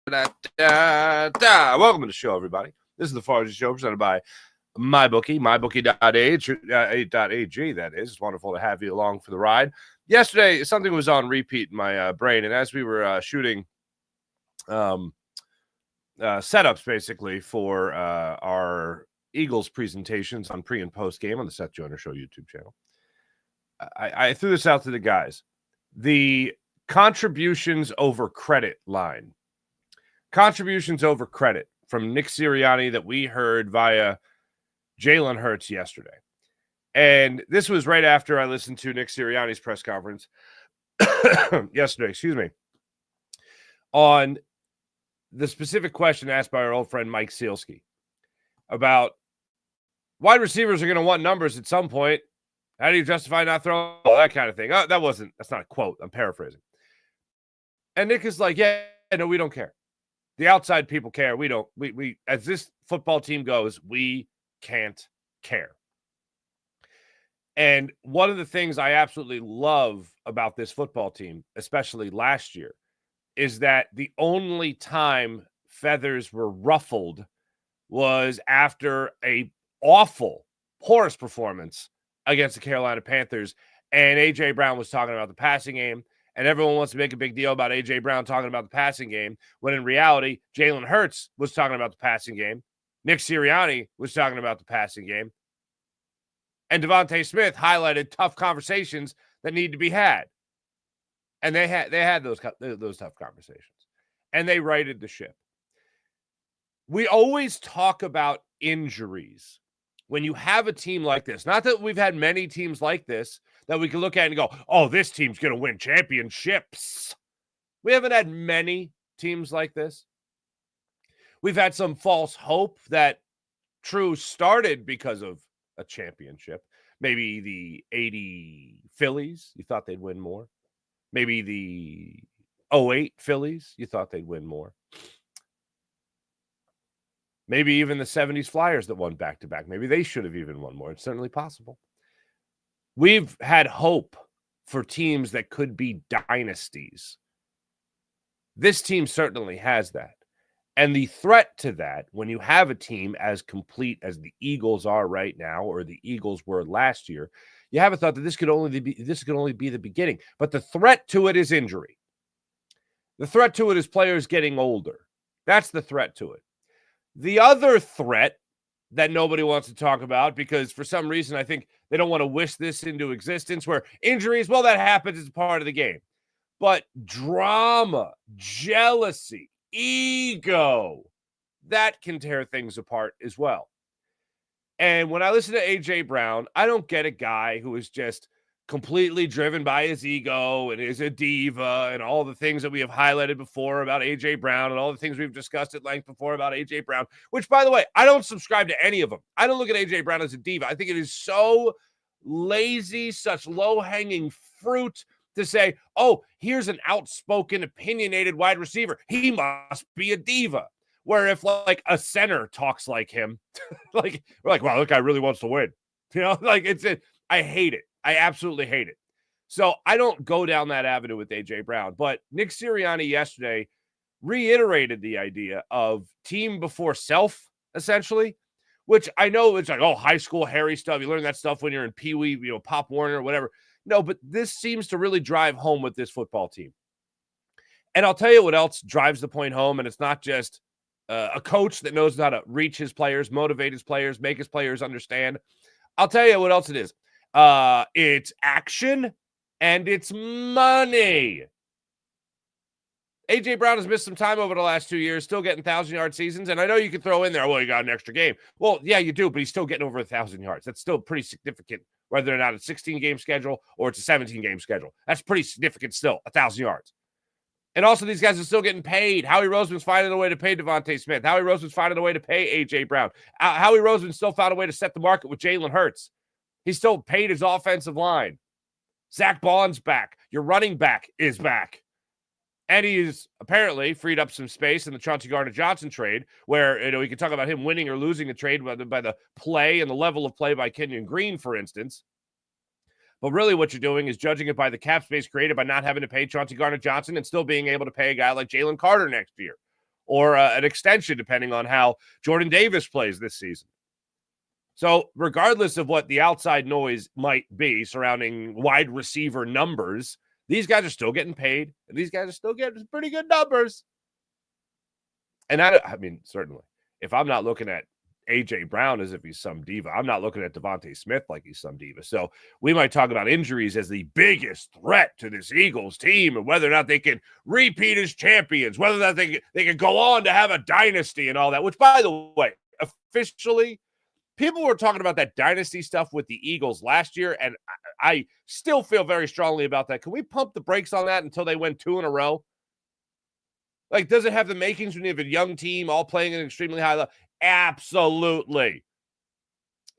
Welcome to the show, everybody. This is the Farsi Show presented by MyBookie, mybookie.ag, that is. It's wonderful to have you along for the ride. Yesterday, something was on repeat in my brain, and as we were shooting setups, basically, for our Eagles presentations on pre- and post-game on the Seth Joyner Show YouTube channel, I threw this out to the guys. The contributions over credit line. Contributions over credit from Nick Sirianni that we heard via Jalen Hurts yesterday. And this was right after I listened to Nick Sirianni's press conference yesterday, on the specific question asked by our old friend Mike Sealski about wide receivers are going to want numbers at some point. How do you justify not throwing that kind of thing? Oh, that's not a quote. I'm paraphrasing. And Nick is like, yeah, no, we don't care. The outside people care. We don't. We as this football team goes, we can't care. And one of the things I absolutely love about this football team, especially last year, is that the only time feathers were ruffled was after a awful, poorest performance against the Carolina Panthers. And A.J. Brown was talking about the passing game. And everyone wants to make a big deal about A.J. Brown talking about the passing game, when in reality, Jalen Hurts was talking about the passing game. Nick Sirianni was talking about the passing game. And Devontae Smith highlighted tough conversations that need to be had. And they had those tough conversations. And they righted the ship. We always talk about injuries when you have a team like this. Not that we've had many teams like this that we can look at and go, oh, this team's going to win championships. We haven't had many teams like this. We've had some false hope that True started because of a championship. Maybe the 80 Phillies, you thought they'd win more. Maybe the 08 Phillies, you thought they'd win more. Maybe even the 70s Flyers that won back-to-back. Maybe they should have even won more. It's certainly possible. We've had hope for teams that could be dynasties. This team certainly has that. And the threat to that, when you have a team as complete as the Eagles are right now, or the Eagles were last year, you have a thought that this could only be the beginning. But the threat to it is injury. The threat to it is players getting older. That's the threat to it. The other threat that nobody wants to talk about, because for some reason I think they don't want to wish this into existence, where injuries, well, that happens, it's part of the game. But drama, jealousy, ego, that can tear things apart as well. And when I listen to A.J. Brown, I don't get a guy who is just completely driven by his ego and is a diva and all the things that we have highlighted before about A.J. Brown and all the things we've discussed at length before about A.J. Brown, which, by the way, I don't subscribe to any of them. I don't look at A.J. Brown as a diva. I think it is so lazy, such low-hanging fruit to say, oh, here's an outspoken, opinionated wide receiver. He must be a diva. Where if, like, a center talks like him, like, we're like, wow, that guy really wants to win. You know, like, I hate it. I absolutely hate it. So I don't go down that avenue with A.J. Brown. But Nick Sirianni yesterday reiterated the idea of team before self, essentially, which I know it's like, oh, high school Harry stuff. You learn that stuff when you're in Pee Wee, Pop Warner or whatever. No, but this seems to really drive home with this football team. And I'll tell you what else drives the point home, and it's not just a coach that knows how to reach his players, motivate his players, make his players understand. I'll tell you what else it is. It's action and it's money. A.J. Brown has missed some time over the last 2 years, still getting 1,000-yard seasons. And I know you can throw in there, well, you got an extra game. Well, yeah, you do, but he's still getting over 1,000 yards. That's still pretty significant, whether or not it's a 16-game schedule or it's a 17-game schedule. That's pretty significant still, 1,000 yards. And also, these guys are still getting paid. Howie Roseman's finding a way to pay Devontae Smith. Howie Roseman's finding a way to pay A.J. Brown. Howie Roseman still found a way to set the market with Jalen Hurts. He still paid his offensive line. Zach Bond's back. Your running back is back. And he's apparently freed up some space in the Chauncey Gardner-Johnson trade, where we can talk about him winning or losing a trade by the play and the level of play by Kenyon Green, for instance. But really what you're doing is judging it by the cap space created by not having to pay Chauncey Gardner-Johnson and still being able to pay a guy like Jalen Carter next year, or an extension, depending on how Jordan Davis plays this season. So regardless of what the outside noise might be surrounding wide receiver numbers, these guys are still getting paid, and these guys are still getting pretty good numbers. And I mean, certainly, if I'm not looking at A.J. Brown as if he's some diva, I'm not looking at Devontae Smith like he's some diva. So we might talk about injuries as the biggest threat to this Eagles team and whether or not they can repeat as champions, whether or not they can go on to have a dynasty and all that, which, by the way, officially, people were talking about that dynasty stuff with the Eagles last year, and I still feel very strongly about that. Can we pump the brakes on that until they win 2 in a row? Like, does it have the makings when you have a young team all playing at an extremely high level? Absolutely.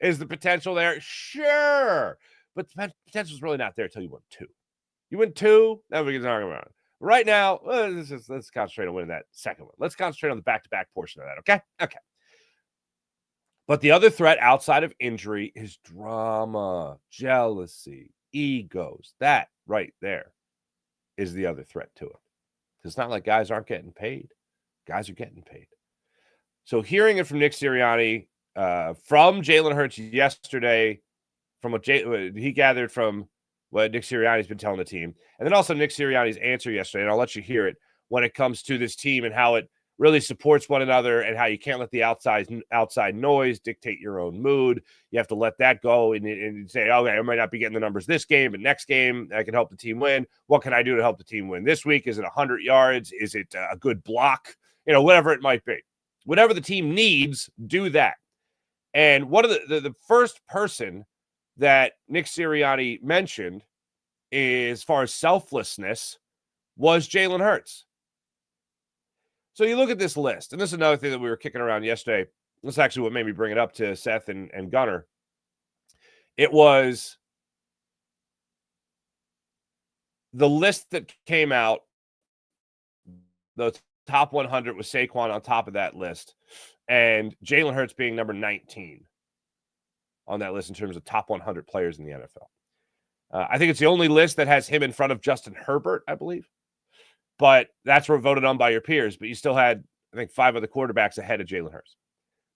Is the potential there? Sure. But the potential is really not there until you win 2. You win 2, then we can talk about it. Right now, let's concentrate on winning that second one. Let's concentrate on the back-to-back portion of that, okay? Okay. But the other threat outside of injury is drama, jealousy, egos. That right there is the other threat to it. It's not like guys aren't getting paid. Guys are getting paid. So hearing it from Nick Sirianni, from Jalen Hurts yesterday, from what he gathered from what Nick Sirianni's been telling the team, and then also Nick Sirianni's answer yesterday, and I'll let you hear it when it comes to this team and how it really supports one another and how you can't let the outside noise dictate your own mood. You have to let that go and say, okay, I might not be getting the numbers this game, but next game I can help the team win. What can I do to help the team win this week? Is it 100 yards? Is it a good block? Whatever it might be. Whatever the team needs, do that. And one of the first person that Nick Sirianni mentioned as far as selflessness was Jalen Hurts. So you look at this list, and this is another thing that we were kicking around yesterday. This is actually what made me bring it up to Seth and Gunner. It was the list that came out, the top 100 was Saquon on top of that list, and Jalen Hurts being number 19 on that list in terms of top 100 players in the NFL. I think it's the only list that has him in front of Justin Herbert, I believe. But that's voted on by your peers. But you still had, I think, 5 other quarterbacks ahead of Jalen Hurts.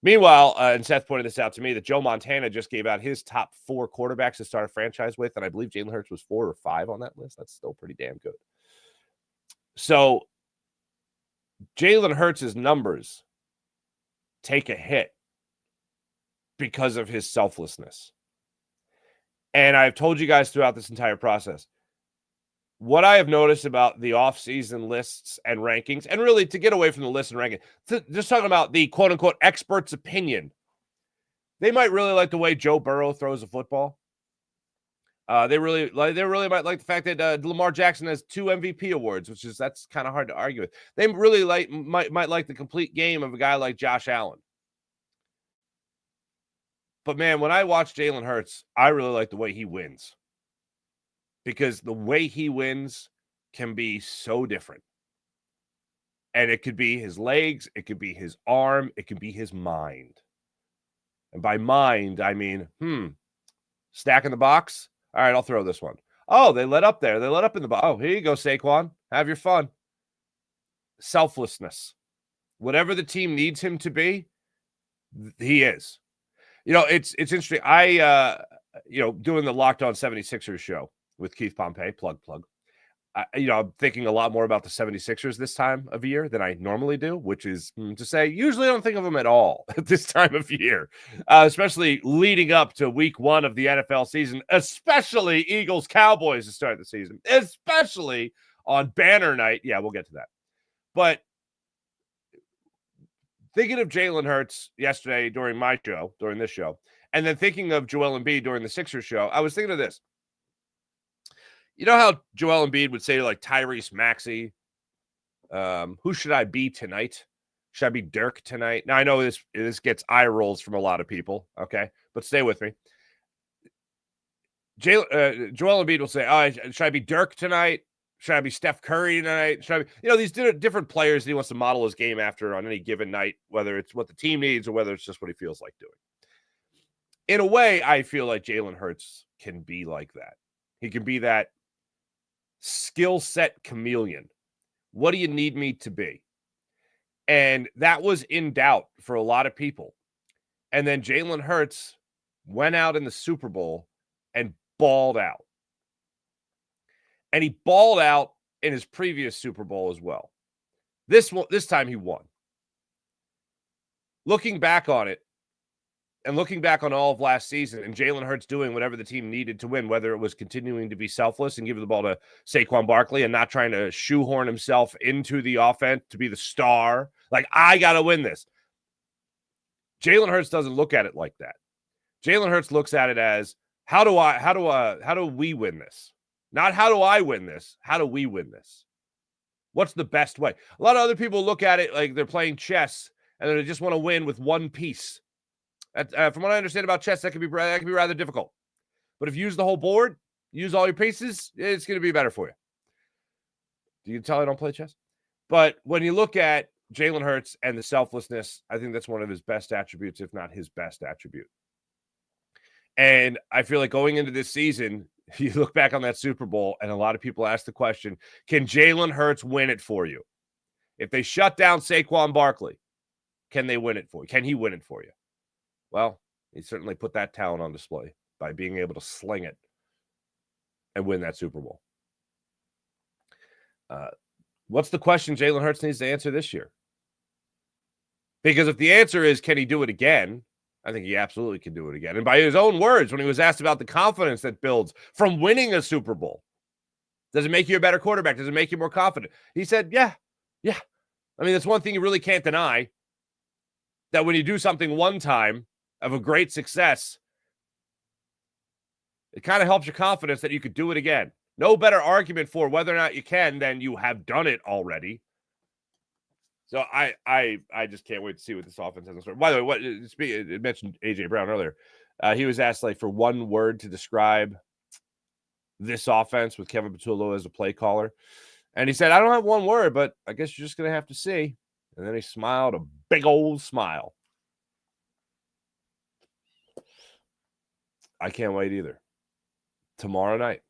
Meanwhile, and Seth pointed this out to me, that Joe Montana just gave out his top 4 quarterbacks to start a franchise with, and I believe Jalen Hurts was 4 or 5 on that list. That's still pretty damn good. So Jalen Hurts' numbers take a hit because of his selflessness. And I've told you guys throughout this entire process, what I have noticed about the offseason lists and rankings, and really to get away from the list and ranking, just talking about the quote-unquote expert's opinion, they might really like the way Joe Burrow throws a football. They really might like the fact that Lamar Jackson has 2 MVP awards, that's kind of hard to argue with. They really might like the complete game of a guy like Josh Allen. But man, when I watch Jalen Hurts, I really like the way he wins. Because the way he wins can be so different. And it could be his legs, it could be his arm, it could be his mind. And by mind, I mean, stack in the box? All right, I'll throw this one. Oh, they let up there. They let up in the box. Oh, here you go, Saquon. Have your fun. Selflessness. Whatever the team needs him to be, he is. It's interesting. I, doing the Locked On 76ers show with Keith Pompey, plug. I'm thinking a lot more about the 76ers this time of year than I normally do, which is to say, usually I don't think of them at all at this time of year, especially leading up to week 1 of the NFL season, especially Eagles-Cowboys to start the season, especially on banner night. Yeah, we'll get to that. But thinking of Jalen Hurts yesterday during this show, and then thinking of Joel Embiid during the Sixers show, I was thinking of this. You know how Joel Embiid would say to like Tyrese Maxey, who should I be tonight? Should I be Dirk tonight? Now, I know this gets eye rolls from a lot of people, okay? But stay with me. Joel Embiid will say, should I be Dirk tonight? Should I be Steph Curry tonight? Should I be, these different players that he wants to model his game after on any given night, whether it's what the team needs or whether it's just what he feels like doing. In a way, I feel like Jalen Hurts can be like that. He can be that skill set chameleon. What do you need me to be? And that was in doubt for a lot of people. And then Jalen Hurts went out in the Super Bowl and balled out. And he balled out in his previous Super Bowl as well. This time he won. Looking back on it, and looking back on all of last season, and Jalen Hurts doing whatever the team needed to win, whether it was continuing to be selfless and giving the ball to Saquon Barkley and not trying to shoehorn himself into the offense to be the star. Like, I got to win this. Jalen Hurts doesn't look at it like that. Jalen Hurts looks at it as, how do we win this? Not how do I win this? How do we win this? What's the best way? A lot of other people look at it like they're playing chess and they just want to win with one piece. From what I understand about chess, that can be rather difficult. But if you use the whole board, use all your pieces, it's going to be better for you. Do you tell I don't play chess? But when you look at Jalen Hurts and the selflessness, I think that's one of his best attributes, if not his best attribute. And I feel like going into this season, you look back on that Super Bowl, and a lot of people ask the question, can Jalen Hurts win it for you? If they shut down Saquon Barkley, can they win it for you? Can he win it for you? Well, he certainly put that talent on display by being able to sling it and win that Super Bowl. What's the question Jalen Hurts needs to answer this year? Because if the answer is, can he do it again? I think he absolutely can do it again. And by his own words, when he was asked about the confidence that builds from winning a Super Bowl, does it make you a better quarterback? Does it make you more confident? He said, yeah. I mean, that's one thing you really can't deny, that when you do something one time of a great success, it kind of helps your confidence that you could do it again. No better argument for whether or not you can than you have done it already. So I just can't wait to see what this offense has in store. By the way, it mentioned A.J. Brown earlier. He was asked for one word to describe this offense with Kevin Patullo as a play caller. And he said, I don't have one word, but I guess you're just going to have to see. And then he smiled a big old smile. I can't wait either. Tomorrow night.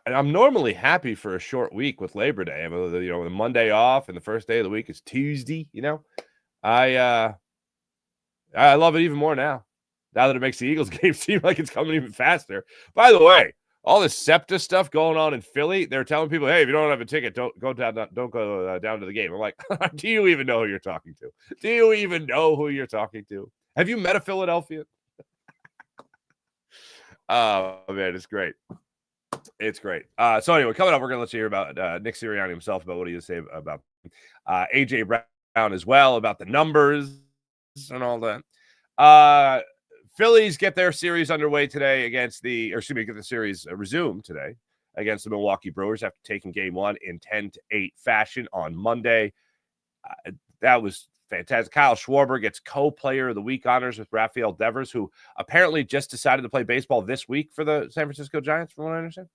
I'm normally happy for a short week with Labor Day. I mean, the Monday off and the first day of the week is Tuesday. I love it even more now that it makes the Eagles game seem like it's coming even faster. By the way, all this SEPTA stuff going on in Philly, they're telling people, hey, if you don't have a ticket, don't go down to the game. I'm like, do you even know who you're talking to? Do you even know who you're talking to? Have you met a Philadelphian? Oh, man, it's great. It's great. So anyway, coming up, we're going to let you hear about Nick Sirianni himself, about what he has to say about A.J. Brown as well, about the numbers and all that. Phillies get their series underway today get the series resumed today against the Milwaukee Brewers after taking game one in 10-8 fashion on Monday. That was fantastic. Kyle Schwarber gets co-player of the week honors with Rafael Devers, who apparently just decided to play baseball this week for the San Francisco Giants, from what I understand.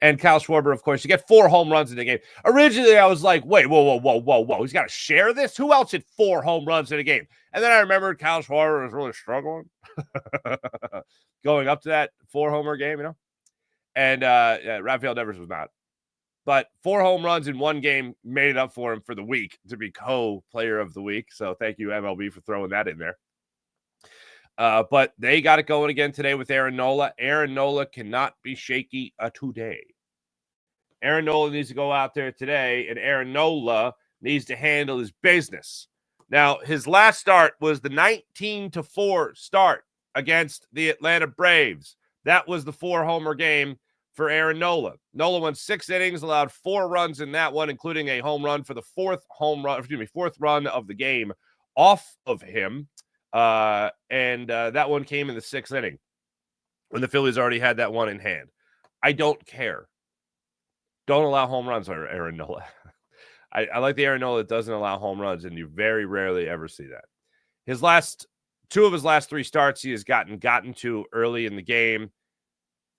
And Kyle Schwarber, of course, you get 4 home runs in the game. Originally, I was like, wait, whoa. He's got to share this? Who else hit 4 home runs in a game? And then I remembered Kyle Schwarber was really struggling going up to that 4-homer game, And Rafael Devers was not. But 4 home runs in one game made it up for him for the week to be co-player of the week. So thank you, MLB, for throwing that in there. But they got it going again today with Aaron Nola. Aaron Nola cannot be shaky today. Aaron Nola needs to go out there today, and Aaron Nola needs to handle his business. Now, his last start was the 19-4 start against the Atlanta Braves. That was the 4-homer game for Aaron Nola. Nola went 6 innings, allowed 4 runs in that one, including a home run for the fourth run of the game off of him. And that one came in the 6th inning when the Phillies already had that one in hand. I don't care. Don't allow home runs on Aaron Nola. I like the Aaron Nola that doesn't allow home runs, and you very rarely ever see that. 2 of his last 3 starts he has gotten to early in the game.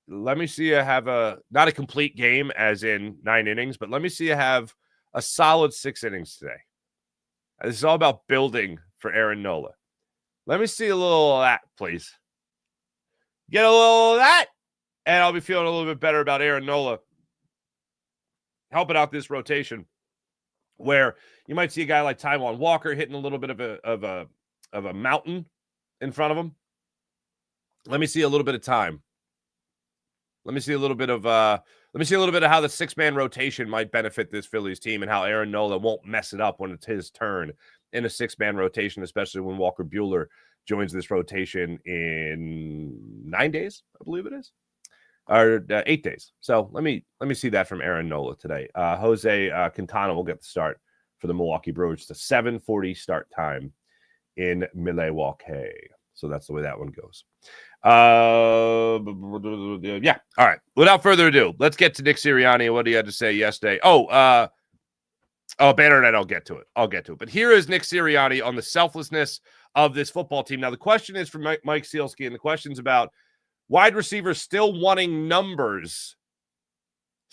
Let me see you have not a complete game as in 9 innings, but let me see you have a solid 6 innings today. This is all about building for Aaron Nola. Let me see a little of that, please. Get a little of that, and I'll be feeling a little bit better about Aaron Nola helping out this rotation where you might see a guy like Taijuan Walker hitting a little bit of a mountain in front of him. Let me see a little bit of time. Let me see a little bit of how the 6-man rotation might benefit this Phillies team and how Aaron Nola won't mess it up when it's his turn in a 6-man rotation, especially when Walker Buehler joins this rotation in 9 days, I believe it is, or 8 days. So let me see that from Aaron Nola today. Jose Quintana will get the start for the Milwaukee Brewers. It's a 7:40 start time in Milwaukee. So that's the way that one goes. Yeah. All right. Without further ado, let's get to Nick Sirianni and what he had to say yesterday. Banner Night, I'll get to it. But here is Nick Sirianni on the selflessness of this football team. Now, the question is from Mike Sealski, and the question's about wide receivers still wanting numbers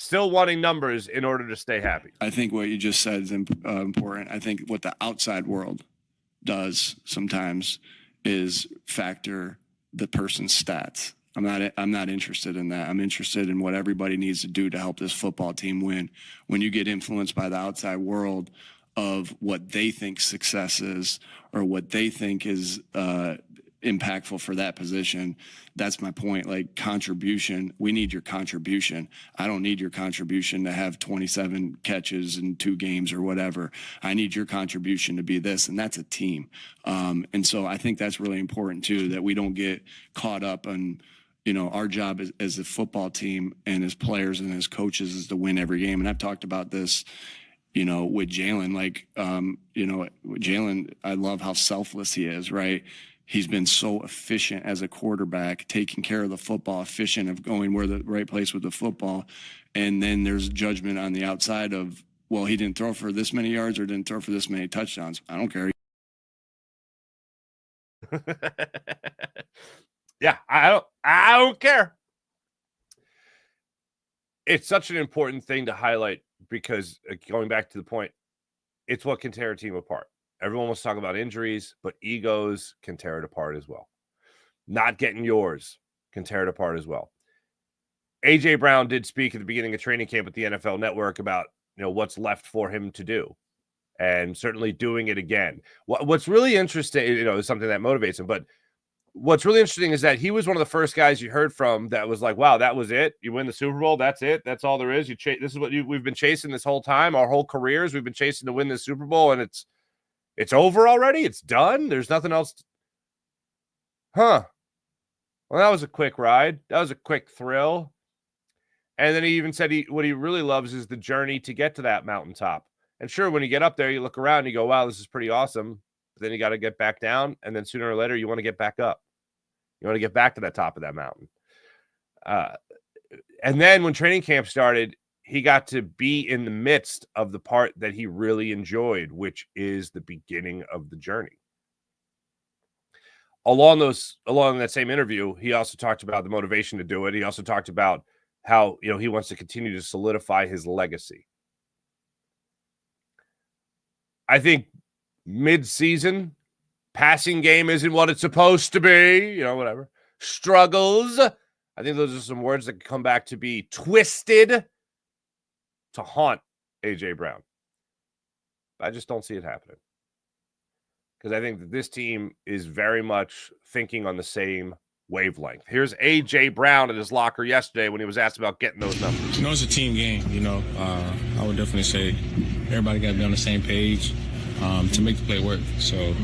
in order to stay happy. I think what you just said is important. I think what the outside world does sometimes is factor the person's stats. I'm not interested in that. I'm interested in what everybody needs to do to help this football team win. When you get influenced by the outside world of what they think success is or what they think is impactful for that position, that's my point. Like, contribution, we need your contribution. I don't need your contribution to have 27 catches in 2 games or whatever. I need your contribution to be this, and that's a team. And so I think that's really important too, that we don't get caught up on, our job as a football team and as players and as coaches is to win every game. And I've talked about this, with Jalen. With Jalen, I love how selfless he is, right? He's been so efficient as a quarterback, taking care of the football, efficient of going where the right place with the football. And then there's judgment on the outside of, well, he didn't throw for this many yards or didn't throw for this many touchdowns. I don't care. Yeah, I don't care. It's such an important thing to highlight because, going back to the point, it's what can tear a team apart. Everyone wants to talk about injuries, but egos can tear it apart as well. Not getting yours can tear it apart as well. A.J. Brown did speak at the beginning of training camp with the NFL Network about, what's left for him to do, and certainly doing it again. What's really interesting, is something that motivates him, but what's really interesting is that he was one of the first guys you heard from that was like, wow, that was it. You win the Super Bowl. That's it. That's all there is. This is what we've been chasing this whole time. Our whole careers, we've been chasing to win this Super Bowl, and it's over already. It's done. There's nothing else. Well, that was a quick ride. That was a quick thrill. And then he even said what he really loves is the journey to get to that mountaintop. And sure, when you get up there, you look around and you go, wow, this is pretty awesome. But then you got to get back down. And then sooner or later, you want to get back up. You want to get back to that top of that mountain. And then when training camp started, he got to be in the midst of the part that he really enjoyed, which is the beginning of the journey. Along that same interview, he also talked about the motivation to do it. He also talked about how, he wants to continue to solidify his legacy. I think mid-season passing game isn't what it's supposed to be, whatever. Struggles. I think those are some words that can come back to be twisted to haunt A.J. Brown. I just don't see it happening. Because I think that this team is very much thinking on the same wavelength. Here's A.J. Brown at his locker yesterday when he was asked about getting those numbers. It's a team game, I would definitely say everybody got to be on the same page to make the play work. So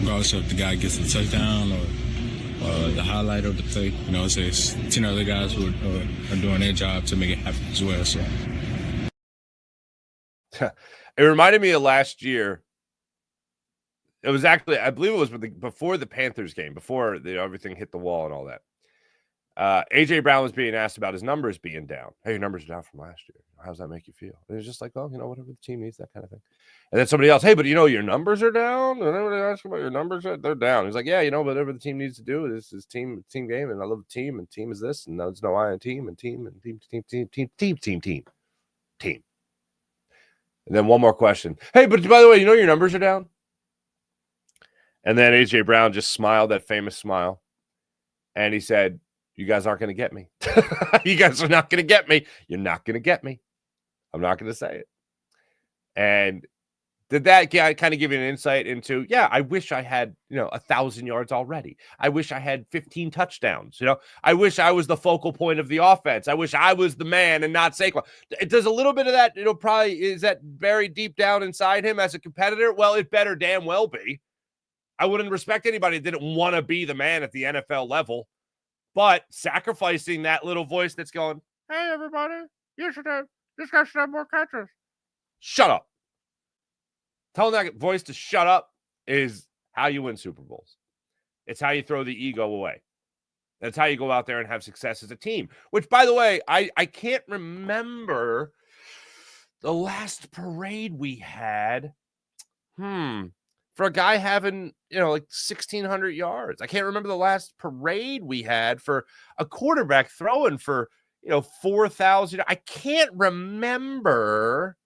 regardless if the guy gets the touchdown or the highlight of the play, it's 10 other guys who are doing their job to make it happen as well. So. It reminded me of last year. It was actually, I believe it was before the Panthers game, before everything hit the wall and all that. A.J. Brown was being asked about his numbers being down. Hey, your numbers are down from last year. How does that make you feel? And it's just like, whatever the team needs, that kind of thing. And then somebody else, hey, but your numbers are down? Whenever they ask about your numbers, they're down. He's like, yeah, whatever the team needs to do, this is team game, and I love the team, and team is this, and there's no I in team, and team, and team. And then one more question. Hey, but by the way, your numbers are down? And then A.J. Brown just smiled, that famous smile. And he said, you guys aren't going to get me. You guys are not going to get me. You're not going to get me. I'm not going to say it. And did that kind of give you an insight into, yeah, I wish I had, 1,000 yards already. I wish I had 15 touchdowns. I wish I was the focal point of the offense. I wish I was the man and not Saquon. It does a little bit of that, probably is that buried deep down inside him as a competitor? Well, it better damn well be. I wouldn't respect anybody that didn't want to be the man at the NFL level, but sacrificing that little voice that's going, hey, everybody, this guy should have more catches. Shut up. Telling that voice to shut up is how you win Super Bowls. It's how you throw the ego away. That's how you go out there and have success as a team. Which, by the way, I can't remember the last parade we had. For a guy having, like 1,600 yards. I can't remember the last parade we had for a quarterback throwing for, 4,000. I can't remember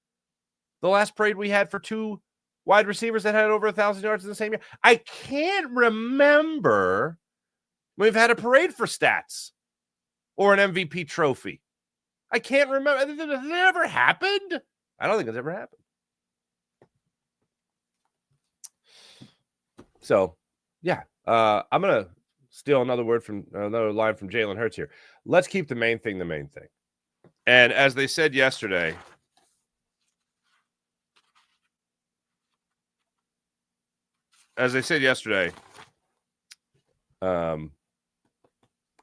the last parade we had for two wide receivers that had over 1,000 yards in the same year. I can't remember we've had a parade for stats or an MVP trophy. I can't remember. Has it ever happened? I don't think it's ever happened. So, yeah, I'm going to steal another line from Jalen Hurts here. Let's keep the main thing the main thing. And as they said yesterday,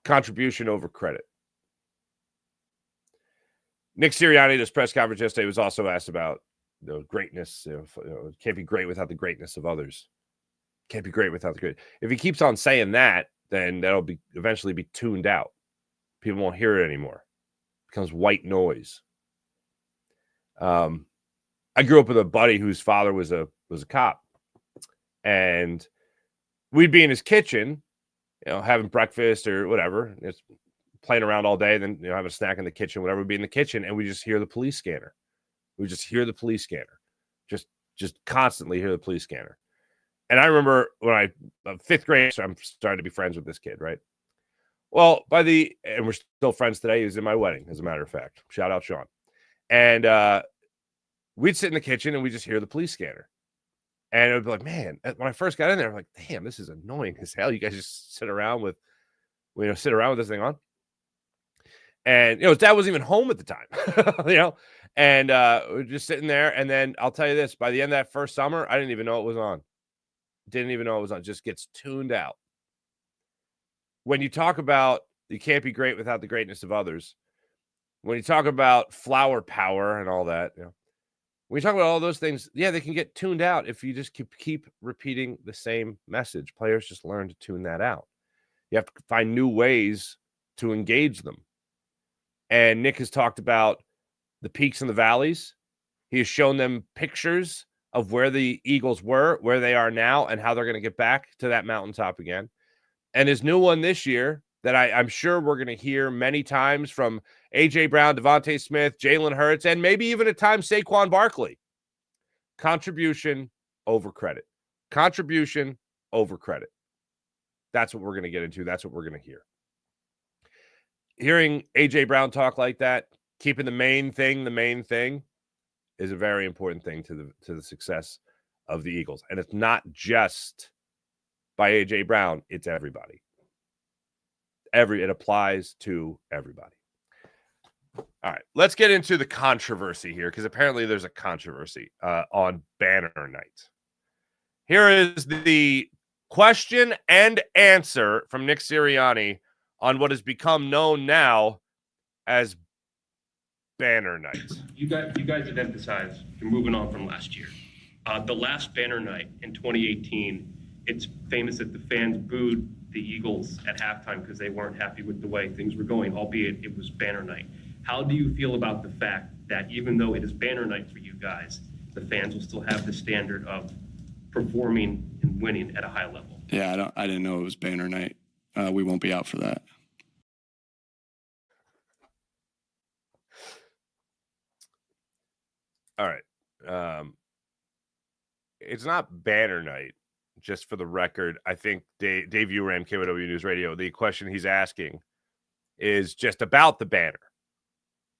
contribution over credit. Nick Sirianni, this press conference yesterday, was also asked about greatness. It can't be great without the greatness of others. Can't be great without the great. If he keeps on saying that, then that'll eventually be tuned out. People won't hear it anymore. It becomes white noise. I grew up with a buddy whose father was a cop. And we'd be in his kitchen, having breakfast or whatever, just playing around all day, then having a snack in the kitchen, whatever. We'd be in the kitchen, and we just hear the police scanner. Just constantly hear the police scanner. And I remember when fifth grade, so I'm starting to be friends with this kid, right? Well, and we're still friends today. He was in my wedding, as a matter of fact. Shout out Sean. And we'd sit in the kitchen, and we just hear the police scanner. And it would be like, man, when I first got in there, I'm like, damn, this is annoying as hell. You guys just sit around with this thing on. And, his dad wasn't even home at the time, and we're just sitting there. And then I'll tell you this, by the end of that first summer, I didn't even know it was on. It just gets tuned out. When you talk about you can't be great without the greatness of others, when you talk about flower power and all that, when you talk about all those things, yeah, they can get tuned out if you just keep repeating the same message. Players just learn to tune that out. You have to find new ways to engage them. And Nick has talked about the peaks and the valleys. He has shown them pictures of where the Eagles were, where they are now, and how they're going to get back to that mountaintop again. And his new one this year that I'm sure we're going to hear many times from A.J. Brown, Devontae Smith, Jalen Hurts, and maybe even at times Saquon Barkley. Contribution over credit. Contribution over credit. That's what we're going to get into. That's what we're going to hear. Hearing A.J. Brown talk like that, keeping the main thing is a very important thing to the success of the Eagles. And it's not just by A.J. Brown, it's everybody. It applies to everybody. All right, let's get into the controversy here, because apparently there's a controversy on banner night. Here is the question and answer from Nick Sirianni on what has become known now as banner night. You guys have emphasized you're moving on from last year. The last banner night in 2018, it's famous that the fans booed the Eagles at halftime because they weren't happy with the way things were going, albeit it was banner night. How do you feel about the fact that even though it is banner night for you guys, the fans will still have the standard of performing and winning at a high level? Yeah, I didn't know it was banner night. We won't be out for that. All right. It's not banner night, just for the record. I think Dave Uram, KOW News Radio, the question he's asking is just about the banner.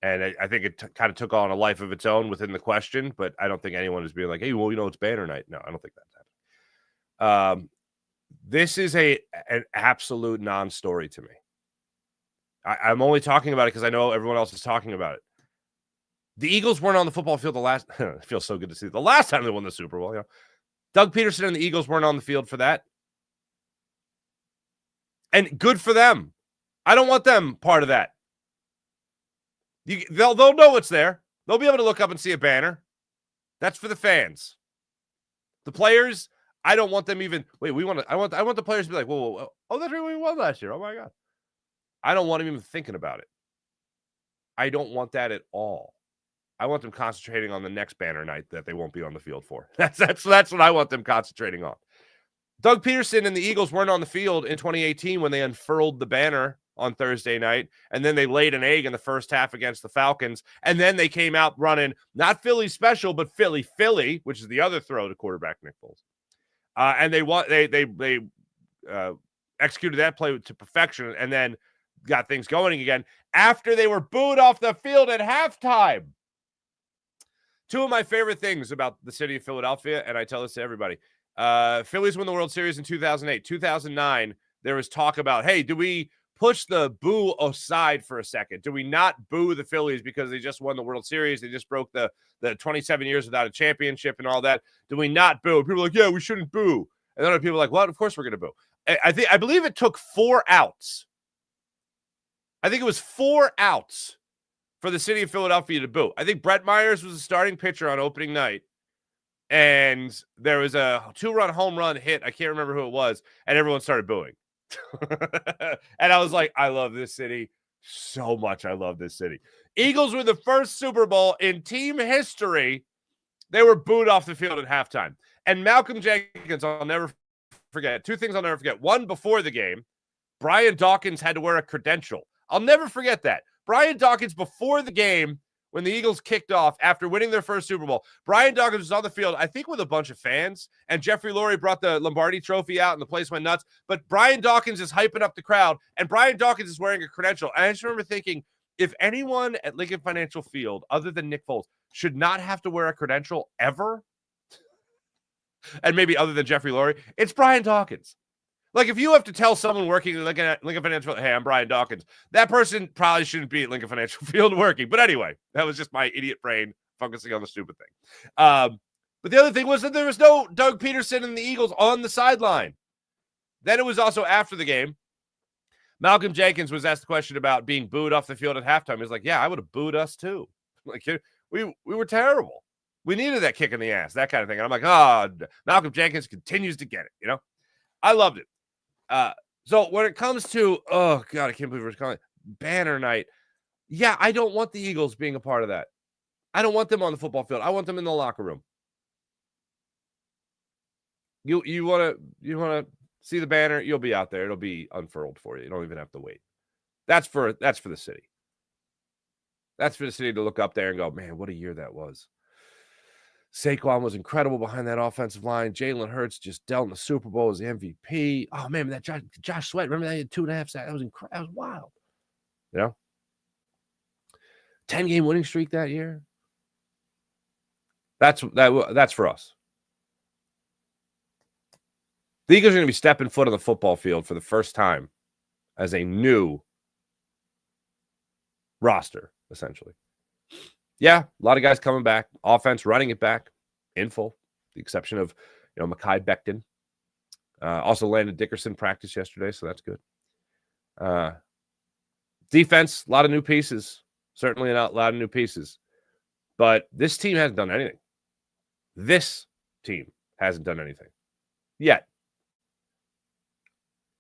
And I think it kind of took on a life of its own within the question, but I don't think anyone is being like, hey, well, it's banner night. No, I don't think that's happening. This is an absolute non-story to me. I'm only talking about it because I know everyone else is talking about it. The Eagles weren't on the football field it feels so good to see the last time they won the Super Bowl. Doug Peterson and the Eagles weren't on the field for that. And good for them. I don't want them part of that. They'll know it's there. They'll be able to look up and see a banner. That's for the fans. The players, I don't want them even. Wait, I want the players to be like, whoa. Oh, that's right, we won last year. Oh my God. I don't want them even thinking about it. I don't want that at all. I want them concentrating on the next banner night that they won't be on the field for. That's what I want them concentrating on. Doug Peterson and the Eagles weren't on the field in 2018 when they unfurled the banner on Thursday night, and then they laid an egg in the first half against the Falcons, and then they came out running not Philly special, but Philly, which is the other throw to quarterback Nick Foles. And they executed that play to perfection, and then got things going again after they were booed off the field at halftime. Two of my favorite things about the city of Philadelphia, and I tell this to everybody, Phillies won the World Series in 2008. 2009, there was talk about, hey, do we push the boo aside for a second? Do we not boo the Phillies because they just won the World Series? They just broke the 27 years without a championship and all that. Do we not boo? People are like, yeah, we shouldn't boo. And then other people are like, well, of course we're going to boo. I believe it took 4 outs. I think it was 4 outs for the city of Philadelphia to boo. I think Brett Myers was the starting pitcher on opening night, and there was a 2-run home run hit. I can't remember who it was, and everyone started booing. And I was like, I love this city so much. I love this city. Eagles were the first Super Bowl in team history. They were booed off the field at halftime. And Malcolm Jenkins, I'll never forget. 2 things I'll never forget. One, before the game, Brian Dawkins had to wear a credential. I'll never forget that. Brian Dawkins, before the game, when the Eagles kicked off after winning their first Super Bowl, Brian Dawkins was on the field, I think with a bunch of fans, and Jeffrey Lurie brought the Lombardi trophy out, and the place went nuts. But Brian Dawkins is hyping up the crowd, and Brian Dawkins is wearing a credential. And I just remember thinking, if anyone at Lincoln Financial Field, other than Nick Foles, should not have to wear a credential ever, and maybe other than Jeffrey Lurie, it's Brian Dawkins. Like, if you have to tell someone working at Lincoln Financial Field, hey, I'm Brian Dawkins, that person probably shouldn't be at Lincoln Financial Field working. But anyway, that was just my idiot brain focusing on the stupid thing. But the other thing was that there was no Doug Peterson and the Eagles on the sideline. Then it was also after the game. Malcolm Jenkins was asked the question about being booed off the field at halftime. He was like, yeah, I would have booed us too. Like, we were terrible. We needed that kick in the ass, that kind of thing. And I'm like, Malcolm Jenkins continues to get it, I loved it. So when it comes to, oh God, I can't believe we're calling it banner night. Yeah, I don't want the Eagles being a part of that. I don't want them on the football field. I want them in the locker room. You want to see the banner? You'll be out there. It'll be unfurled for you. You don't even have to wait. That's for the city. That's for the city to look up there and go, man, what a year that was. Saquon was incredible behind that offensive line. Jalen Hurts just dealt in the Super Bowl as the MVP. Oh, man, that Josh Sweat, remember that? He had 2.5 sacks. That was incredible. That was wild. 10-game winning streak that year. That's for us. The Eagles are going to be stepping foot on the football field for the first time as a new roster, essentially. Yeah, a lot of guys coming back. Offense running it back in full. The exception of, Mekhi Becton. Also Landon Dickerson practiced yesterday, so that's good. Defense, a lot of new pieces. Certainly a lot of new pieces. But this team hasn't done anything. This team hasn't done anything yet.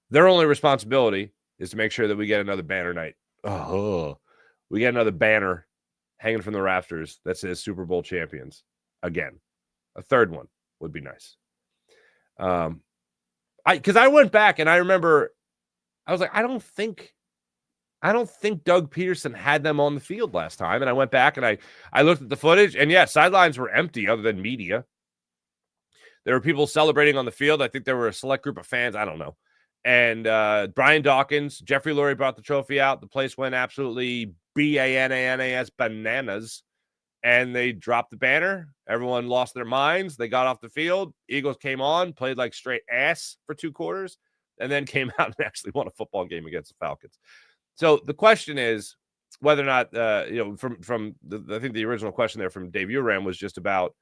Their only responsibility is to make sure that we get another banner night. We get another banner hanging from the rafters that says Super Bowl champions again. A third one would be nice. Because I went back and I remember I was like, I don't think Doug Peterson had them on the field last time. And I went back and I looked at the footage, and yeah, sidelines were empty other than media. There were people celebrating on the field. I think there were a select group of fans. I don't know. And Brian Dawkins, Jeffrey Lurie brought the trophy out. The place went absolutely BANANAS bananas. And they dropped the banner. Everyone lost their minds. They got off the field. Eagles came on, played like straight ass for 2 quarters, and then came out and actually won a football game against the Falcons. So the question is whether or not, I think the original question there from Dave Uram was just about,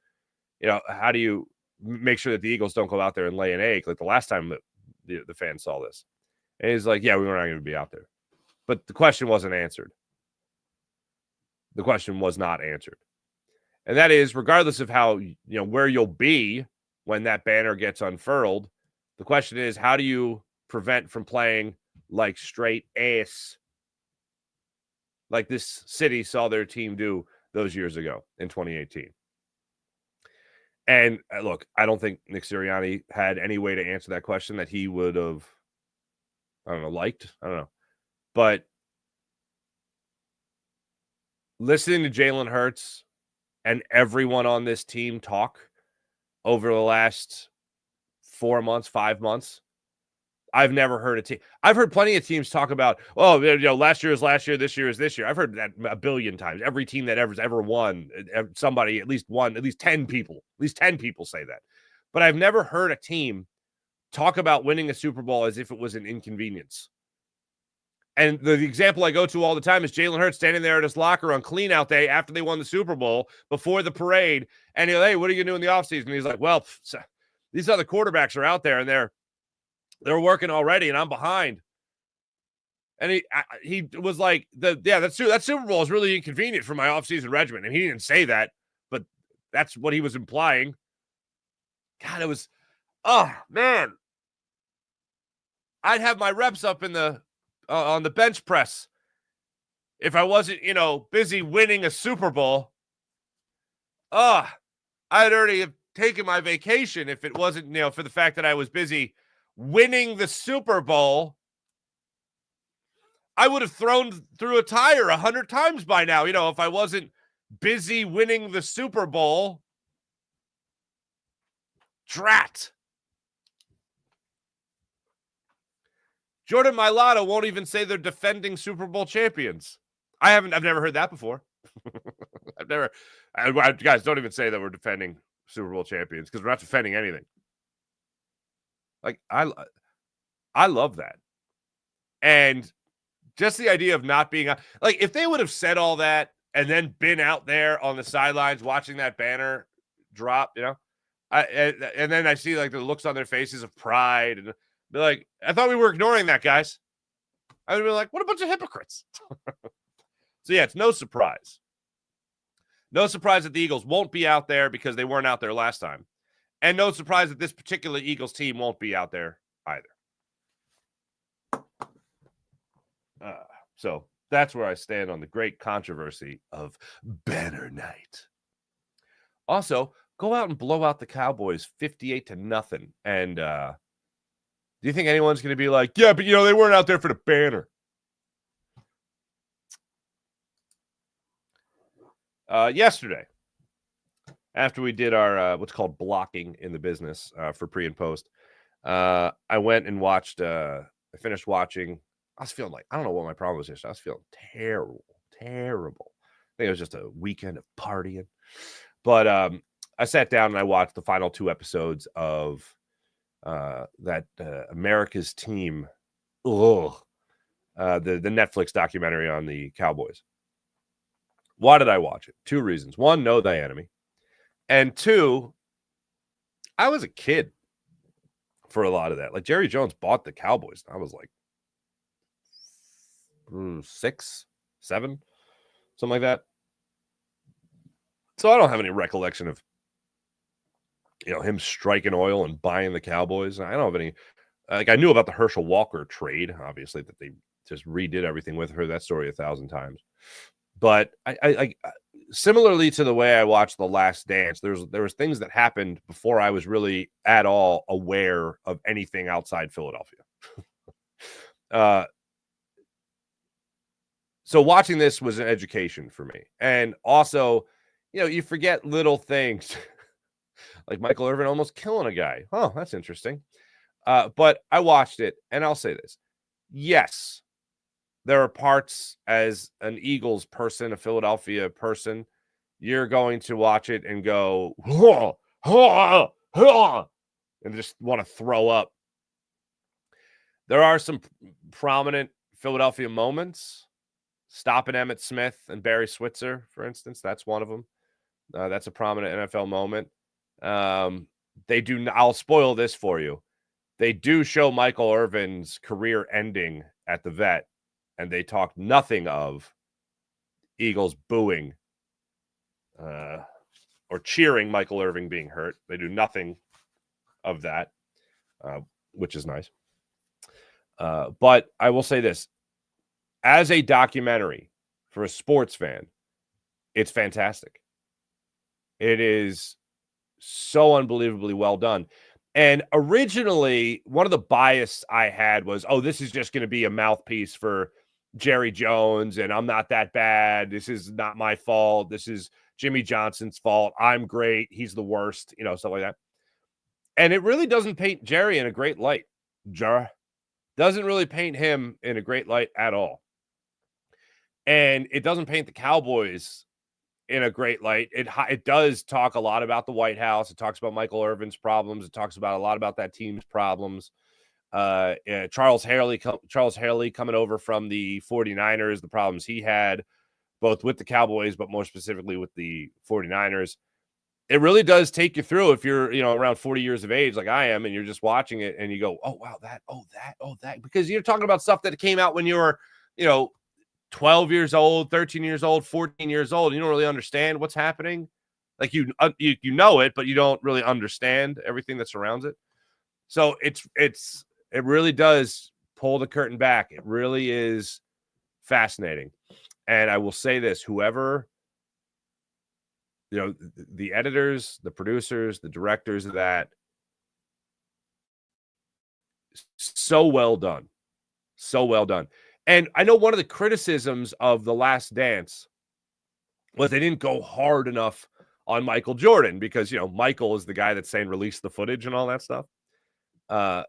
how do you make sure that the Eagles don't go out there and lay an egg like the last time that the fans saw this? And he's like, yeah, we were not going to be out there. But the question wasn't answered. The question was not answered. And that is, regardless of how, where you'll be when that banner gets unfurled, the question is, how do you prevent from playing like straight ass, like this city saw their team do those years ago in 2018? And look, I don't think Nick Sirianni had any way to answer that question that he would have, liked. I don't know. But listening to Jalen Hurts and everyone on this team talk over the last 4 months, 5 months, I've never heard a team. I've heard plenty of teams talk about, last year is last year, this year is this year. I've heard that a billion times. Every team that ever won, somebody, at least 10 people say that. But I've never heard a team talk about winning a Super Bowl as if it was an inconvenience. And the example I go to all the time is Jalen Hurts standing there at his locker on clean-out day after they won the Super Bowl, before the parade, and he's like, hey, what are you going to do in the offseason? And he's like, well, these other quarterbacks are out there, and they're working already, and I'm behind. And he was like, that Super Bowl is really inconvenient for my offseason regimen. And he didn't say that, but that's what he was implying. God, it was, oh, man. I'd have my reps up in on the bench press if I wasn't, busy winning a Super Bowl. I'd already have taken my vacation if it wasn't, for the fact that I was busy winning the Super Bowl. I would have thrown through a tire 100 times by now, if I wasn't busy winning the Super Bowl. Drat. Jordan Mailata won't even say they're defending Super Bowl champions. I've never heard that before. Guys, don't even say that we're defending Super Bowl champions, because we're not defending anything. Like, I love that. And just the idea of not being, like, if they would have said all that and then been out there on the sidelines watching that banner drop, and then I see like the looks on their faces of pride, and be like, I thought we were ignoring that, guys. I would be like, what a bunch of hypocrites. So yeah, it's no surprise. No surprise that the Eagles won't be out there because they weren't out there last time. And no surprise that this particular Eagles team won't be out there either. So that's where I stand on the great controversy of banner night. Also, go out and blow out the Cowboys 58-0. And do you think anyone's going to be like, yeah, but they weren't out there for the banner? Yesterday, after we did our what's called blocking in the business for pre and post, I went and watched. I finished watching. I was feeling like, I don't know what my problem was yesterday. I was feeling terrible. I think it was just a weekend of partying. But I sat down and I watched the final 2 episodes of that America's Team, the Netflix documentary on the Cowboys. Why did I watch it? 2 reasons. 1, no enemy. And 2, I was a kid for a lot of that. Like, Jerry Jones bought the Cowboys. I was like 6, 7, something like that. So I don't have any recollection of, him striking oil and buying the Cowboys. I don't have any, I knew about the Herschel Walker trade, obviously, that they just redid everything with her. That story 1,000 times. But I similarly to the way I watched The Last Dance, there was things that happened before I was really at all aware of anything outside Philadelphia. So watching this was an education for me. And also, you forget little things like Michael Irvin almost killing a guy. Oh, that's interesting. But I watched it, and I'll say this. Yes, there are parts as an Eagles person, a Philadelphia person, you're going to watch it and go, "Huh, huh, huh," and just want to throw up. There are some prominent Philadelphia moments. Stopping Emmitt Smith and Barry Switzer, for instance, that's one of them. That's a prominent NFL moment. They do. I'll spoil this for you. They do show Michael Irvin's career ending at the Vet, and they talk nothing of Eagles booing or cheering Michael Irvin being hurt. They do nothing of that, which is nice. But I will say this. As a documentary for a sports fan, it's fantastic. It is so unbelievably well done. And originally, one of the bias I had was, oh, this is just going to be a mouthpiece for Jerry Jones, and I'm not that bad. This is not my fault. This is Jimmy Johnson's fault. I'm great. He's the worst, stuff like that. And it really doesn't paint Jerry in a great light. Doesn't really paint him in a great light at all. And it doesn't paint the Cowboys in a great light. It does talk a lot about the White House. It talks about Michael Irvin's problems. It talks about a lot about that team's problems. Charles Haley coming over from the 49ers, the problems he had, both with the Cowboys, but more specifically with the 49ers. It really does take you through if you're, around 40 years of age like I am, and you're just watching it and you go, oh, wow, that. Because you're talking about stuff that came out when you were, 12 years old, 13 years old, 14 years old. You don't really understand what's happening. Like you know it, but you don't really understand everything that surrounds it. So it really does pull the curtain back. It really is fascinating. And I will say this, whoever, the editors, the producers, the directors of that, so well done. So well done. And I know one of the criticisms of The Last Dance was they didn't go hard enough on Michael Jordan because, Michael is the guy that's saying release the footage and all that stuff. But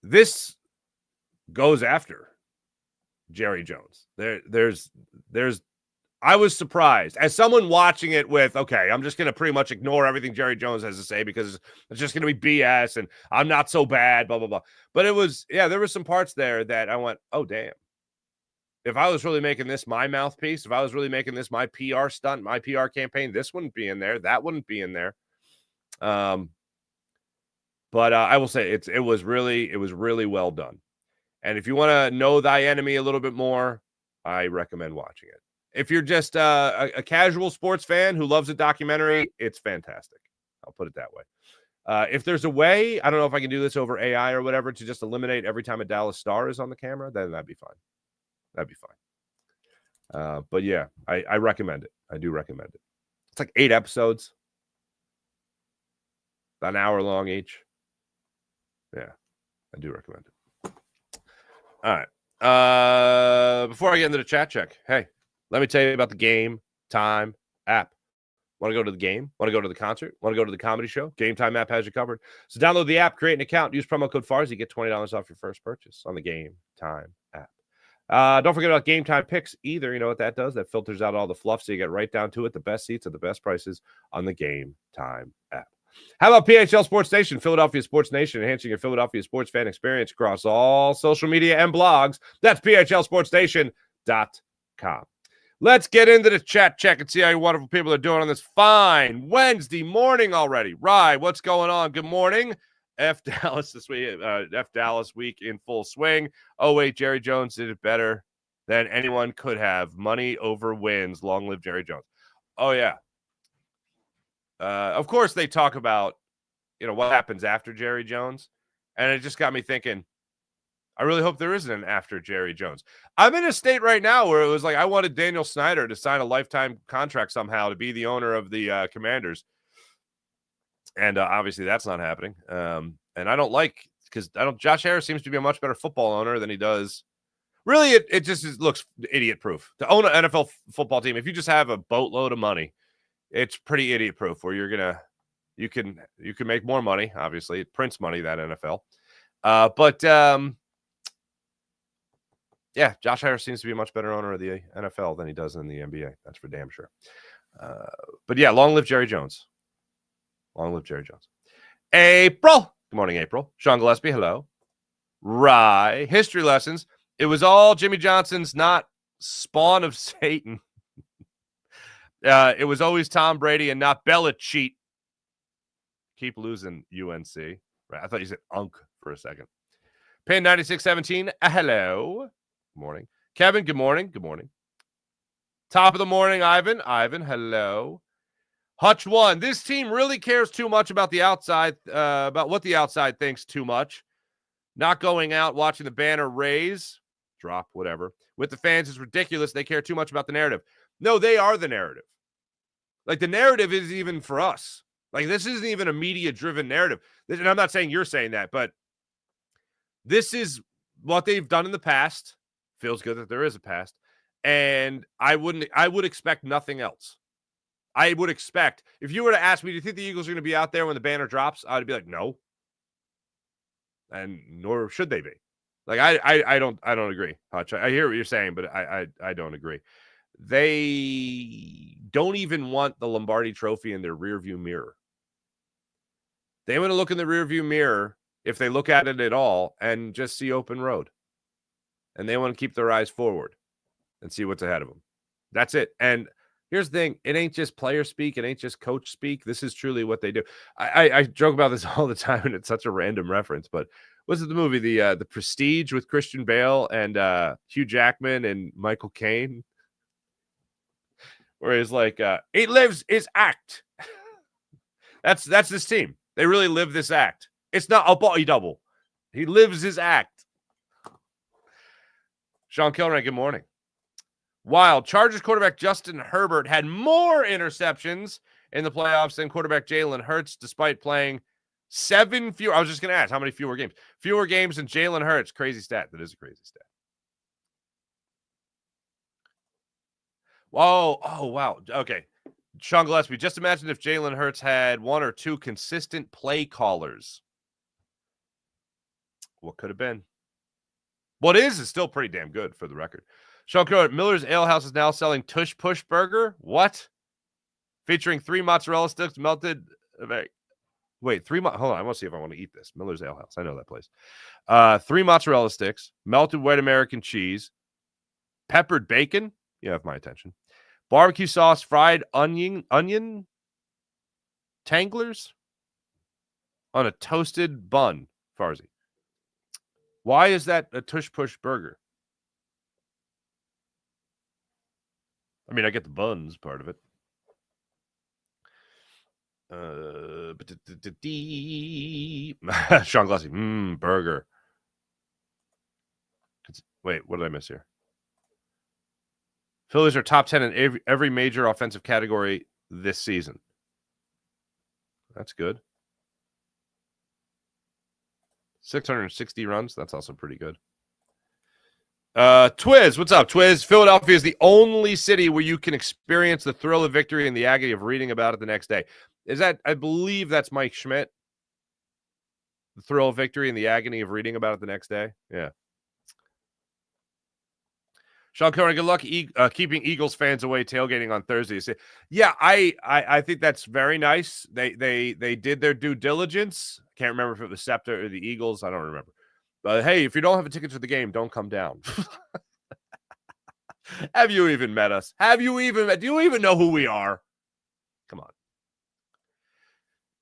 this goes after Jerry Jones. There's I was surprised as someone watching it with, okay, I'm just going to pretty much ignore everything Jerry Jones has to say because it's just going to be BS and I'm not so bad, blah, blah, blah. But there were some parts there that I went, oh, damn. If I was really making this my mouthpiece, if I was really making this my PR stunt, my PR campaign, this wouldn't be in there. That wouldn't be in there. But I will say it was really well done. And if you want to know thy enemy a little bit more, I recommend watching it. If you're just a casual sports fan who loves a documentary, it's fantastic. I'll put it that way. If there's a way, I don't know if I can do this over AI or whatever, to just eliminate every time a Dallas Star is on the camera, then that'd be fine. That'd be fine. But yeah, I recommend it. I do recommend it. It's like 8 episodes, an hour long each. Yeah, I do recommend it. All right. Before I get into the chat check, hey, let me tell you about the Game Time app. Want to go to the game? Want to go to the concert? Want to go to the comedy show? Game Time app has you covered. So download the app, create an account, use promo code FARZY, get $20 off your first purchase on the Game Time app. Don't forget about Game Time Picks either. You know what that does? That filters out all the fluff so you get right down to it. The best seats at the best prices on the Game Time app. How about PHL Sports Nation, Philadelphia Sports Nation, enhancing your Philadelphia sports fan experience across all social media and blogs? That's PHLSportsNation.com. Let's get into the chat check and see how you wonderful people are doing on this fine Wednesday morning already. Rye, what's going on? Good morning. F Dallas this week. F Dallas week in full swing. Oh, wait, Jerry Jones did it better than anyone could have. Money over wins. Long live Jerry Jones. Oh, yeah. Of course, they talk about, what happens after Jerry Jones. And it just got me thinking, I really hope there isn't an after Jerry Jones. I'm in a state right now where it was like I wanted Daniel Snyder to sign a lifetime contract somehow to be the owner of the Commanders. And obviously that's not happening. And I don't like, because Josh Harris seems to be a much better football owner than he does. Really, it just looks idiot proof. To own an NFL football team, if you just have a boatload of money, it's pretty idiot proof where you can make more money. Obviously, it prints money, that NFL. But Yeah, Josh Harris seems to be a much better owner of the NFL than he does in the NBA. That's for damn sure. But yeah, long live Jerry Jones. Long live Jerry Jones. April. Good morning, April. Sean Gillespie, hello. Rye. History lessons. It was all Jimmy Johnson's not spawn of Satan. It was always Tom Brady and not Belichick. Keep losing UNC. Right. I thought you said Unk for a second. Pin 9617. Hello. Good morning. Kevin, good morning. Good morning. Top of the morning, Ivan. Ivan, hello. Hutch 1. This team really cares too much about the outside, about what the outside thinks too much. Not going out, watching the banner raise, drop, whatever. With the fans is ridiculous. They care too much about the narrative. No, they are the narrative. Like, the narrative is even for us. Like, this isn't even a media-driven narrative. And I'm not saying you're saying that, but this is what they've done in the past. Feels good that there is a past. And I would expect nothing else. I would expect, if you were to ask me, do you think the Eagles are going to be out there when the banner drops? I'd be like, no. And nor should they be. Like, I don't agree, Hutch. I hear what you're saying, but I don't agree. They don't even want the Lombardi Trophy in their rearview mirror. They want to look in the rearview mirror, if they look at it at all, and just see open road. And they want to keep their eyes forward and see what's ahead of them. That's it. And here's the thing. It ain't just player speak. It ain't just coach speak. This is truly what they do. I joke about this all the time, and it's such a random reference, but was it the movie, the Prestige with Christian Bale and Hugh Jackman and Michael Caine? Where he's like, he lives his act. That's this team. They really live this act. It's not a body double. He lives his act. Sean Kilray, good morning. Wild. Chargers quarterback Justin Herbert had more interceptions in the playoffs than quarterback Jalen Hurts, despite playing 7 fewer. I was just going to ask, how many fewer games? Fewer games than Jalen Hurts. Crazy stat. That is a crazy stat. Whoa. Oh, wow. Okay. Sean Gillespie, just imagine if Jalen Hurts had 1 or 2 consistent play callers. What could have been? What is still pretty damn good, for the record. Sean Crow at Miller's Ale House is now selling Tush Push Burger. What? Featuring 3 mozzarella sticks melted. Wait, 3. Hold on. I want to see if I want to eat this. Miller's Ale House. I know that place. 3 mozzarella sticks, melted white American cheese, peppered bacon. You have my attention. Barbecue sauce, fried onion tanglers on a toasted bun. Farzi. Why is that a Tush Push Burger? I mean, I get the buns part of it. Sean Gillespie, burger. Wait, what did I miss here? Phillies are top 10 in every major offensive category this season. That's good. 660 runs. That's also pretty good. Twiz, what's up, Twiz? Philadelphia is the only city where you can experience the thrill of victory and the agony of reading about it the next day. Is that, I believe that's Mike Schmidt. The thrill of victory and the agony of reading about it the next day. Yeah. Sean Curran, good luck keeping Eagles fans away tailgating on Thursday. Yeah, I think that's very nice. They did their due diligence. Can't remember if it was Scepter or the Eagles. I don't remember. But hey, if you don't have a ticket to the game, don't come down. Have you even met us? Do you even know who we are? Come on.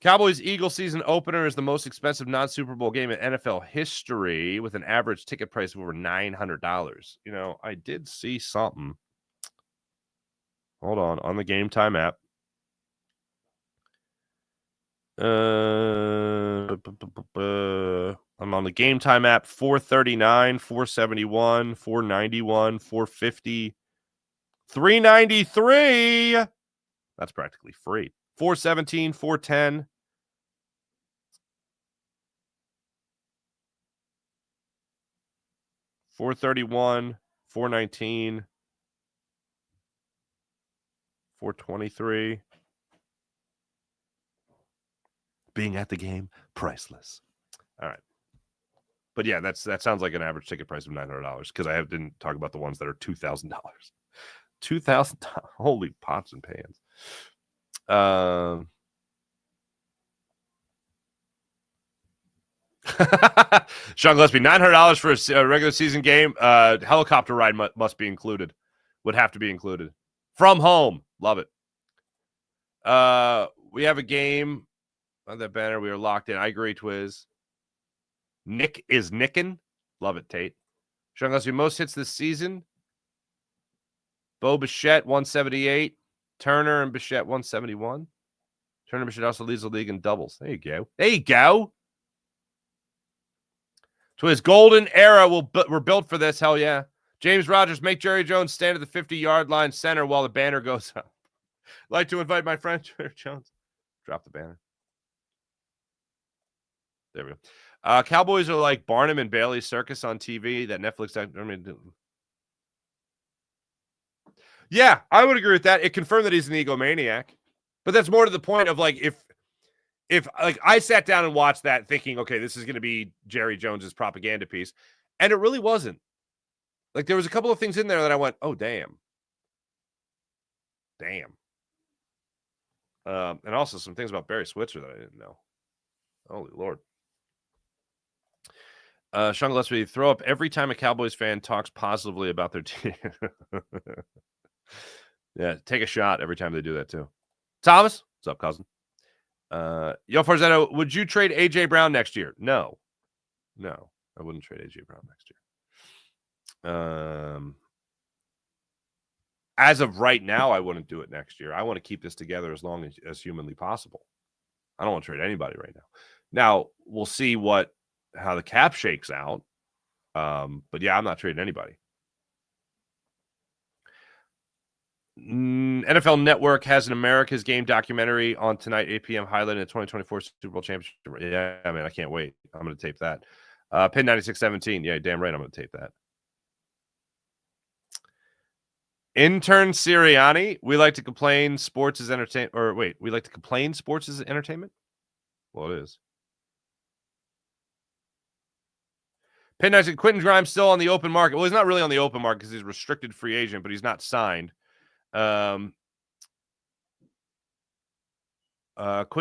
Cowboys-Eagles season opener is the most expensive non-Super Bowl game in NFL history with an average ticket price of over $900. You know, I did see something. Hold on the Game Time app. I'm on the Game Time app. $439, $471, $491, $450, $393. That's practically free. $417, $410. $431, $419, $423. Being at the game, priceless. All right. But yeah, that sounds like an average ticket price of $900 because I didn't talk about the ones that are $2,000. $2,000. Holy pots and pans. Sean Gillespie, $900 for a regular season game. Helicopter ride must be included. Would have to be included. From home. Love it. We have a game on that banner. We are locked in. I agree, Twiz. Nick is nicking. Love it, Tate. Sean Gillespie, most hits this season. Bo Bichette, 178. Turner and Bichette, 171. Turner and Bichette also leads the league in doubles. There you go. There you go. Twiz, golden era. We're built for this. Hell yeah. James Rogers, make Jerry Jones stand at the 50-yard line center while the banner goes up. Like to invite my friend Jerry Jones. Drop the banner. There we go. Cowboys are like Barnum and Bailey's Circus on TV. That Netflix. Yeah, I would agree with that. It confirmed that he's an egomaniac, but that's more to the point of like if like I sat down and watched that thinking, okay, this is going to be Jerry Jones's propaganda piece, and it really wasn't. Like there was a couple of things in there that I went, oh damn. And also some things about Barry Switzer that I didn't know. Holy Lord. Sean Gillespie, throw up every time a Cowboys fan talks positively about their team. Yeah, take a shot every time they do that too. Thomas, what's up, cousin? Yo, Farzetta, would you trade A.J. Brown next year? No, I wouldn't trade A.J. Brown next year. As of right now, I wouldn't do it next year. I want to keep this together as long as humanly possible. I don't want to trade anybody right now. Now, we'll see how the cap shakes out. But yeah, I'm not trading anybody. NFL Network has an America's Game documentary on tonight, 8 p.m. highlighting the 2024 Super Bowl championship. Yeah, I mean, I can't wait. I'm going to tape that. Pin 9617. Yeah, damn right I'm going to tape that. Intern Sirianni, we like to complain sports is entertainment. Or wait, we like to complain sports is entertainment? Well, it is. Pin 96, Quentin Grimes still on the open market. Well, he's not really on the open market because he's a restricted free agent, but he's not signed. Quentin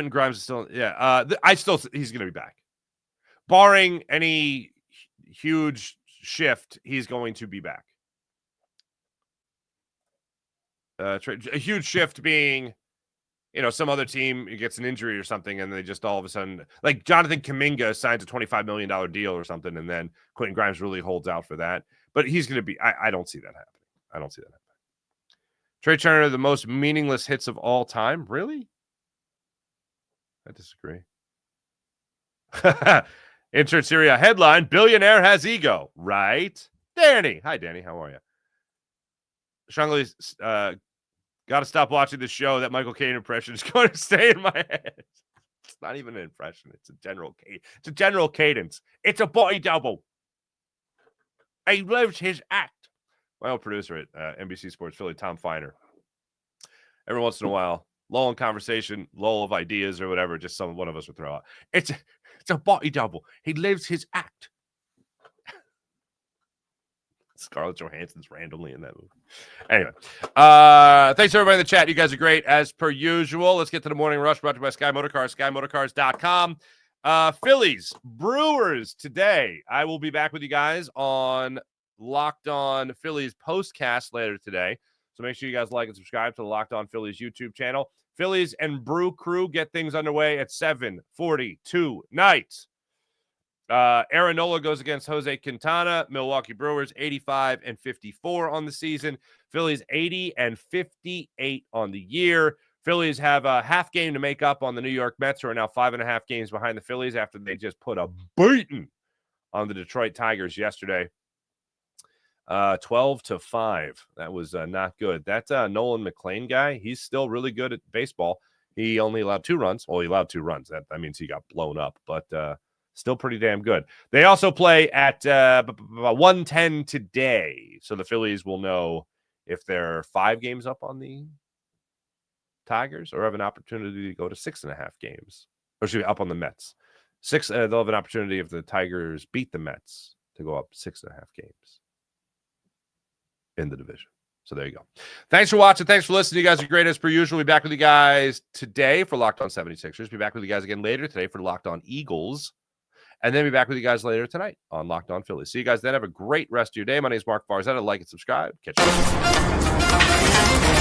Grimes is still, yeah. He's going to be back. Barring any huge shift, he's going to be back. A huge shift being, some other team gets an injury or something, and they just all of a sudden, like Jonathan Kuminga signs a $25 million deal or something, and then Quentin Grimes really holds out for that. But he's going to be, I don't see that happening. Trey Turner, the most meaningless hits of all time. Really? I disagree. Intern Syria headline, billionaire has ego. Right? Danny. Hi, Danny. How are you? Shangli, got to stop watching the show. That Michael Caine impression is going to stay in my head. It's not even an impression. It's a general cadence. It's a body double. He lives his act. My old producer at NBC Sports Philly, Tom Feiner. Every once in a while, lull in conversation, lull of ideas or whatever, just one of us would throw out. It's a body double. He lives his act. Scarlett Johansson's randomly in that movie. Anyway, thanks everybody in the chat. You guys are great as per usual. Let's get to the morning rush brought to you by Sky Motorcars, SkyMotorcars.com. Phillies-Brewers today. I will be back with you guys on Locked On Phillies postcast later today. So make sure you guys like and subscribe to the Locked On Phillies YouTube channel. Phillies and Brew Crew get things underway at 7:40 tonight. Aaron Nola goes against Jose Quintana. Milwaukee Brewers 85-54 on the season. Phillies 80-58 on the year. Phillies have a half game to make up on the New York Mets, who are now 5.5 games behind the Phillies after they just put a beating on the Detroit Tigers yesterday. 12-5. That was not good. That Nolan McLean guy, he's still really good at baseball. He only allowed 2 runs. Well, he allowed 2 runs. That means he got blown up, but still pretty damn good. They also play at 1:10 today, so the Phillies will know if they're 5 games up on the Tigers or have an opportunity to go to 6.5 games, or should be up on the Mets. They'll have an opportunity if the Tigers beat the Mets to go up 6.5 games in the division. So there you go. Thanks for watching. Thanks for listening. You guys are great as per usual. We'll be back with you guys today for Locked On 76ers. Be back with you guys again later today for Locked On Eagles. And then be back with you guys later tonight on Locked On Phillies. See you guys then. Have a great rest of your day. My name is Mark Farzetta. Like and subscribe. Catch you later.